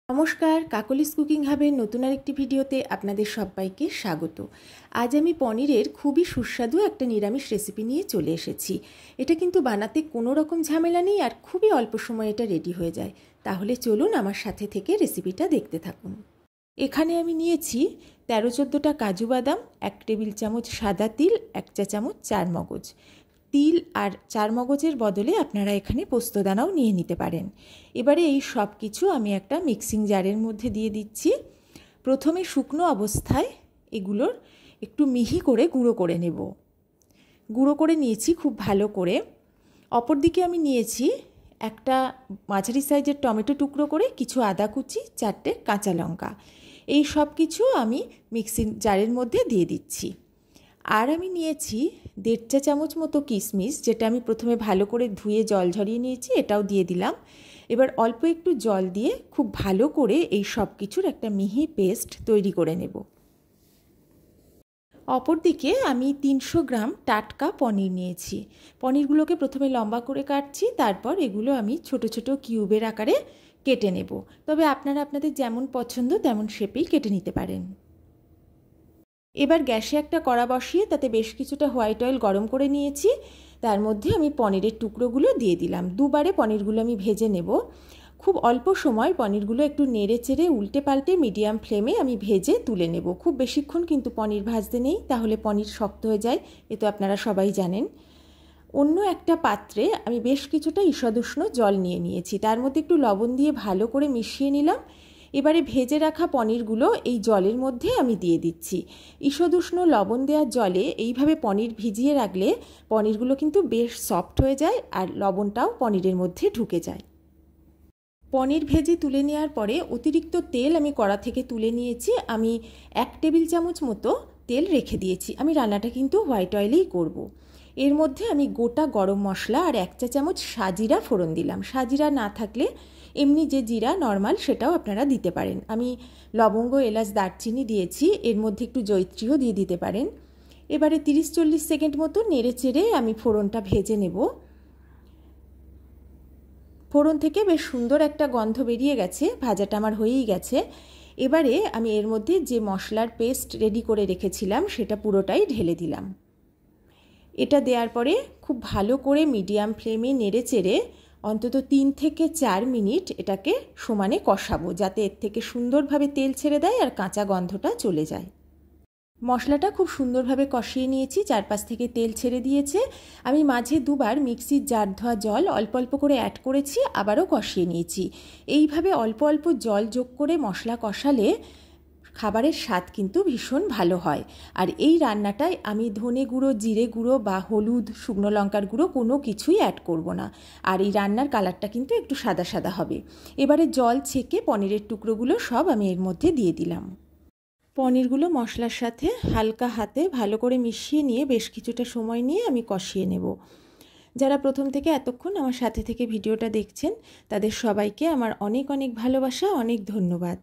নমস্কার, কাকলিস কুকিং হাবের নতুন আরেকটি ভিডিওতে আপনাদের সবাইকে স্বাগত। আজ আমি পনিরের খুবই সুস্বাদু একটা নিরামিষ রেসিপি নিয়ে চলে এসেছি। এটা কিন্তু বানাতে কোনো রকম ঝামেলা নেই আর খুবই অল্প সময়ে এটা রেডি হয়ে যায়। তাহলে চলুন আমার সাথে থেকে রেসিপিটা দেখতে থাকুন। এখানে আমি নিয়েছি 13-14টা কাজু বাদাম, 1 টেবিল চামচ সাদা তিল, 1 চা চামচ চারমগজ। তিল আর চারমগজের বদলে আপনারা এখানে পোস্তদানাও নিয়ে নিতে পারেন। এবারে এই সব কিছু আমি একটা মিক্সিং জারের মধ্যে দিয়ে দিচ্ছি। প্রথমে শুকনো অবস্থায় এগুলোর একটু মিহি করে গুঁড়ো করে নেব। গুঁড়ো করে নিয়েছি খুব ভালো করে। অপরদিকে আমি নিয়েছি একটা মাঝারি সাইজের টমেটো টুকরো করে, কিছু আদা কুচি, 4টে কাঁচা লঙ্কা। এই সব কিছু আমি মিক্সিং জারের মধ্যে দিয়ে দিচ্ছি। আর আমি নিয়েছি 1.5 চা চামচ মতো কিশমিশ, যেটা আমি প্রথমে ভালো করে ধুয়ে জল ঝরিয়ে নিয়েছি, এটাও দিয়ে দিলাম। এবার অল্প একটু জল দিয়ে খুব ভালো করে এই সব কিছুর একটা মিহি পেস্ট তৈরি করে নেব। অপরদিকে আমি 300 গ্রাম টাটকা পনির নিয়েছি। পনিরগুলোকে প্রথমে লম্বা করে কাটছি, তারপর এগুলো আমি ছোট ছোট কিউবের আকারে কেটে নেব। তবে আপনারা আপনাদের যেমন পছন্দ তেমন শেপেই কেটে নিতে পারেন। এবার গ্যাসে একটা কড়া বসিয়ে তাতে বেশ কিছুটা হোয়াইট অয়েল গরম করে নিয়েছি। তার মধ্যে আমি পনিরের টুকরোগুলো দিয়ে দিলাম। দুবারে পনিরগুলো আমি ভেজে নেব। খুব অল্প সময় পনিরগুলো একটু নেড়ে চেড়ে উল্টে পাল্টে মিডিয়াম ফ্লেমে আমি ভেজে তুলে নেব। খুব বেশিক্ষণ কিন্তু পনির ভাজতে নেই, তাহলে পনির শক্ত হয়ে যায়, এ তো আপনারা সবাই জানেন। অন্য একটা পাত্রে আমি বেশ কিছুটা ঈষদুষ্ণ জল নিয়ে নিয়েছি, তার মধ্যে একটু লবণ দিয়ে ভালো করে মিশিয়ে নিলাম। এবারে ভেজে রাখা পনিরগুলো এই জলের মধ্যে আমি দিয়ে দিচ্ছি। ঈষদুষ্ণ লবণ দেওয়ার জলে এইভাবে পনির ভিজিয়ে রাখলে পনিরগুলো কিন্তু বেশ সফট হয়ে যায় আর লবণটাও পনিরের মধ্যে ঢুকে যায়। পনির ভেজে তুলে নেওয়ার পরে অতিরিক্ত তেল আমি কড়া থেকে তুলে নিয়েছি। আমি 1 টেবিল চামচ মতো তেল রেখে দিয়েছি। আমি রান্নাটা কিন্তু হোয়াইট অয়েলেই করব। এর মধ্যে আমি গোটা গরম মশলা আর 1 চা চামচ সাজিরা ফোড়ন দিলাম। সাজিরা না থাকলে এমনি যে জিরা নর্মাল সেটাও আপনারা দিতে পারেন। আমি লবঙ্গ, এলাচ, দারচিনি দিয়েছি, এর মধ্যে একটু জয়িত্রীও দিয়ে দিতে পারেন। এবারে 30-40 সেকেন্ড মতো নেড়ে চেড়ে আমি ফোড়নটা ভেজে নেব। ফোড়ন থেকে বেশ সুন্দর একটা গন্ধ বেরিয়ে গেছে, ভাজাটা আমার হয়েই গেছে। এবারে আমি এর মধ্যে যে মশলার পেস্ট রেডি করে রেখেছিলাম সেটা পুরোটাই ঢেলে দিলাম। এটা দেওয়ার পরে খুব ভালো করে মিডিয়াম ফ্লেমে নেড়ে চেড়ে অন্তত 3 থেকে 4 মিনিট এটাকে সমানে কষাবো, যাতে এর থেকে সুন্দরভাবে তেল ছেড়ে দেয় আর কাঁচা গন্ধটা চলে যায়। মশলাটা খুব সুন্দরভাবে কষিয়ে নিয়েছি, চারপাশ থেকে তেল ছেড়ে দিয়েছে। আমি মাঝে দুবার মিক্সির জার ধোয়া জল অল্প অল্প করে অ্যাড করেছি, আবারও কষিয়ে নিয়েছি। এইভাবে অল্প অল্প জল যোগ করে মশলা কষালে খাবারের স্বাদ কিন্তু ভীষণ ভালো হয়। আর এই রান্নাটায় আমি ধনে গুঁড়ো, জিরে গুঁড়ো বা হলুদ, শুকনো লঙ্কার গুঁড়ো কোনো কিছুই অ্যাড করব না। আর এই রান্নার কালারটা কিন্তু একটু সাদা সাদা হবে। এবারে জল ছেঁকে পনিরের টুকরোগুলো সব আমি এর মধ্যে দিয়ে দিলাম। পনিরগুলো মশলার সাথে হালকা হাতে ভালো করে মিশিয়ে নিয়ে বেশ কিছুটা সময় নিয়ে আমি কষিয়ে নেব। যারা প্রথম থেকে এতক্ষণ আমার সাথে থেকে ভিডিওটা দেখছেন তাদের সবাইকে আমার অনেক অনেক ভালোবাসা, অনেক ধন্যবাদ।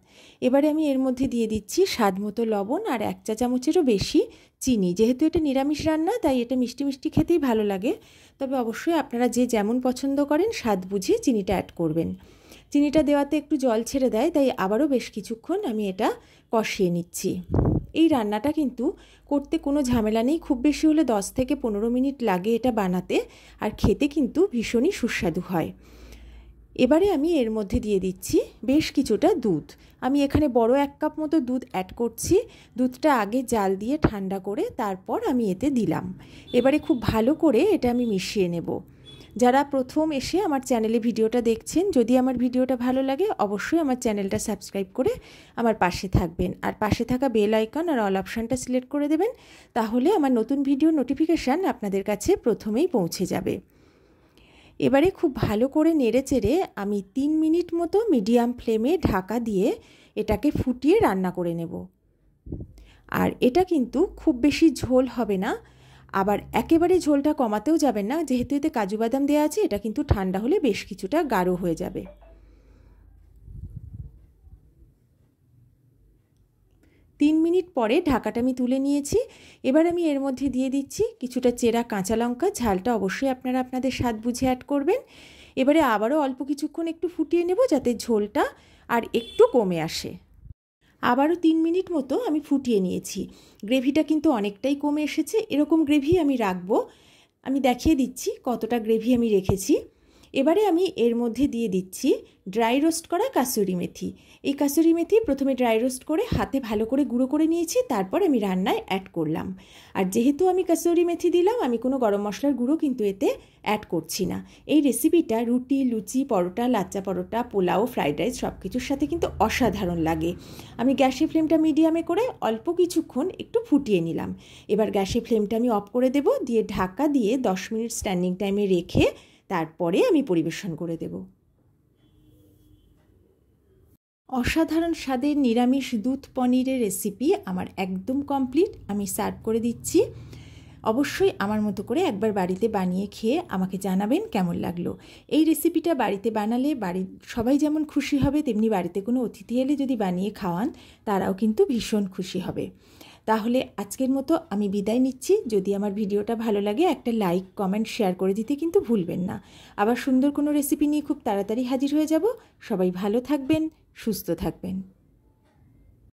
এবারে আমি এর মধ্যে দিয়ে দিচ্ছি স্বাদ মতো লবণ আর 1 চা চামচেরও বেশি চিনি। যেহেতু এটা নিরামিষ রান্না তাই এটা মিষ্টি মিষ্টি খেতেই ভালো লাগে, তবে অবশ্যই আপনারা যে যেমন পছন্দ করেন স্বাদ বুঝে চিনিটা অ্যাড করবেন। চিনিটা দেওয়াতে একটু জল ছেড়ে দেয়, তাই আবারও বেশ কিছুক্ষণ আমি এটা কষিয়ে নিচ্ছি। এই রান্নাটা কিন্তু করতে কোনো ঝামেলা নেই, খুব বেশি হলে 10 থেকে 15 মিনিট লাগে এটা বানাতে, আর খেতে কিন্তু ভীষণই সুস্বাদু হয়। এবারে আমি এর মধ্যে দিয়ে দিচ্ছি বেশ কিছুটা দুধ। আমি এখানে বড় 1 কাপ মতো দুধ অ্যাড করছি। দুধটা আগে জাল দিয়ে ঠান্ডা করে তারপর আমি এতে দিলাম। এবারে খুব ভালো করে এটা আমি মিশিয়ে নেব। যারা প্রথম এসে আমার চ্যানেলে ভিডিওটা দেখছেন, যদি আমার ভিডিওটা ভালো লাগে অবশ্যই আমার চ্যানেলটা সাবস্ক্রাইব করে আমার পাশে থাকবেন, আর পাশে থাকা বেল আইকন আর অল অপশানটা সিলেক্ট করে দেবেন, তাহলে আমার নতুন ভিডিও নোটিফিকেশান আপনাদের কাছে প্রথমেই পৌঁছে যাবে। এবারে খুব ভালো করে নেড়ে চেড়ে আমি 3 মিনিট মতো মিডিয়াম ফ্লেমে ঢাকা দিয়ে এটাকে ফুটিয়ে রান্না করে নেব। আর এটা কিন্তু খুব বেশি ঝোল হবে না, আবার একেবারে ঝোলটা কমাতেও যাবেন না, যেহেতু এতে কাজু বাদাম দেওয়া আছে। এটা কিন্তু ঠান্ডা হলে বেশ কিছুটা গাঢ় হয়ে যাবে। 3 মিনিট পরে ঢাকাটা আমি তুলে নিয়েছি। এবার আমি এর মধ্যে দিয়ে দিচ্ছি কিছুটা চেরা কাঁচা লঙ্কা। ঝালটা অবশ্যই আপনারা আপনাদের স্বাদ বুঝে অ্যাড করবেন। এবারে আবারও অল্প কিছুক্ষণ একটু ফুটিয়ে নেব, যাতে ঝোলটা আর একটু কমে আসে। আবারও 3 মিনিট মতো আমি ফুটিয়ে নিয়েছি। গ্রেভিটা কিন্তু অনেকটাই কমে এসেছে। এরকম গ্রেভি আমি রাখবো। আমি দেখিয়ে দিচ্ছি কতটা গ্রেভি আমি রেখেছি। এবারে আমি এর মধ্যে দিয়ে দিচ্ছি ড্রাই রোস্ট করা কাসুরি মেথি। এই কাসুরি মেথি প্রথমে ড্রাই রোস্ট করে হাতে ভালো করে গুঁড়ো করে নিয়েছি, তারপর আমি রান্নায় অ্যাড করলাম। আর যেহেতু আমি কাসুরি মেথি দিলাম, আমি কোনো গরম মশলার গুঁড়ো কিন্তু এতে অ্যাড করছি না। এই রেসিপিটা রুটি, লুচি, পরোটা, লাচ্চা পরোটা, পোলাও, ফ্রাইড রাইস সব কিছুর সাথে কিন্তু অসাধারণ লাগে। আমি গ্যাসের ফ্লেমটা মিডিয়ামে করে অল্প কিছুক্ষণ একটু ফুটিয়ে নিলাম। এবার গ্যাসের ফ্লেমটা আমি অফ করে দেব, দিয়ে ঢাকা দিয়ে 10 মিনিট স্ট্যান্ডিং টাইমে রেখে তারপরে আমি পরিবেশন করে দেব। অসাধারণ স্বাদের নিরামিষ দুধ পনিরের রেসিপি আমার একদম কমপ্লিট। আমি সার্ভ করে দিচ্ছি। অবশ্যই আমার মতো করে একবার বাড়িতে বানিয়ে খেয়ে আমাকে জানাবেন কেমন লাগলো। এই রেসিপিটা বাড়িতে বানালে বাড়ির সবাই যেমন খুশি হবে, তেমনি বাড়িতে কোনো অতিথি এলে যদি বানিয়ে খাওয়ান তারাও কিন্তু ভীষণ খুশি হবে। তাহলে আজকের মতো আমি বিদায় নিচ্ছি। যদি আমার ভিডিওটা ভালো লাগে একটা লাইক, কমেন্ট, শেয়ার করে দিতে কিন্তু ভুলবেন না। আবার সুন্দর কোনো রেসিপি নিয়ে খুব তাড়াতাড়ি হাজির হয়ে যাব। সবাই ভালো থাকবেন, সুস্থ থাকবেন।